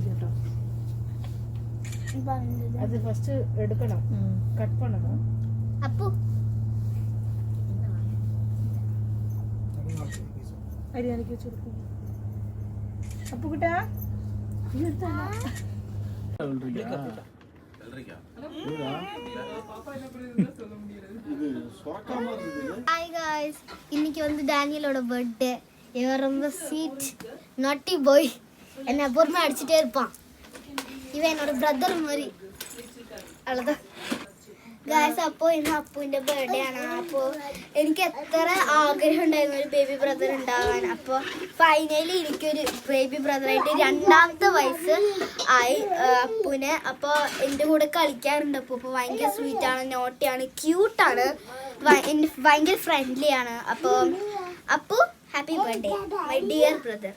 കേട്ടോ. അത് ഫസ്റ്റ് എടുക്കണം, കട്ട് பண்ணணும். അപ്പു അരി എനിക്ക് വെച്ചു. അപ്പു കിട്ടാ ஹாய் गाइस, இன்னைக்கு வந்து டேனியலோட பர்த்டே. இவன் ரொம்ப ஸ்வீட் நாட்டி பாய். என்ன பொறுமை அடிச்சுட்டே இருப்பான். இவன் என்னோட பிரதர் மாதிரி. அவ்வளோதான் ഗായ്സ്. അപ്പോൾ ഇന്ന് അപ്പുവിൻ്റെ ബർത്ത്ഡേ ആണ്. അപ്പോൾ എനിക്ക് എത്ര ആഗ്രഹം ഉണ്ടായിരുന്നു ഒരു ബേബി ബ്രദർ ഉണ്ടാവാൻ. അപ്പോൾ ഫൈനലി എനിക്കൊരു ബേബി ബ്രദറായിട്ട് 2ാമത്തെ വയസ്സ് ആയി അപ്പുവിന്. അപ്പോൾ എൻ്റെ കൂടെ കളിക്കാറുണ്ട് അപ്പോൾ ഭയങ്കര സ്വീറ്റാണ്, നോട്ടിയാണ്, ക്യൂട്ടാണ്, ഭയങ്കര ഫ്രണ്ട്ലി ആണ്. അപ്പോൾ Appu happy birthday my dear brother.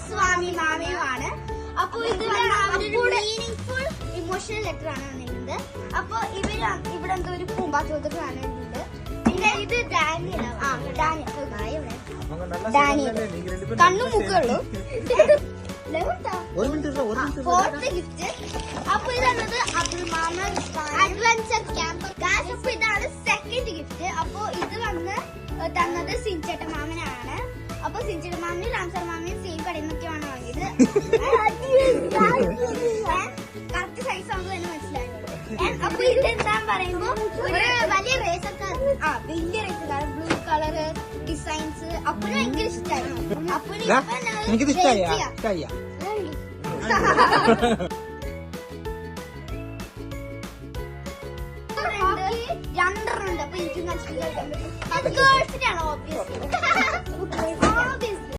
സ്വാമി മാമയുമാണ്. അപ്പൊ ഇത് മീനിങ്ഫുൾ ഇമോഷണൽ ലെറ്റർ ആണ് വന്നിരുന്നത്. അപ്പൊ ഇവിടെ എന്തോ ഒരു പൂമ്പാത്തോട്ടൊക്കെ കാണുന്നുണ്ട്. പിന്നെ ഇത് ഡാനിയൽ കണ്ണും മുക്കുള്ളൂ. Fourth gift. അപ്പൊ ഇതാണത് അബ്ദുൾ മാമൻ അഡ്വഞ്ചർ ക്യാമ്പ്. അപ്പൊ ഇതാണ് സെക്കൻഡ് ഗിഫ്റ്റ്. അപ്പൊ ഇത് വന്ന് തന്നത് സിൻചേട്ട മാമനാണ്. അപ്പൊ സിൻചേട്ട മാമനും രാംസർ മാമനും സെയിം കടയിൽ നിന്നൊക്കെയാണ് വാങ്ങിയത്. കറക്റ്റ് സൈസ് ആകുമ്പോൾ തന്നെ മനസ്സിലായുള്ളൂ. അപ്പൊ ഇത് എന്താന്ന് പറയുമ്പോ ഒരു വലിയ റേസർ കാർ, വലിയ racer car, blue colour designs. അപ്പനും ഭയങ്കര ഇഷ്ടമായി. അപ്പനും രണ്ടെണ്ണുണ്ട്. അപ്പൊ എനിക്ക് അത് ഗേൾസിനാണ് ഓബ്വിയസ്ലി.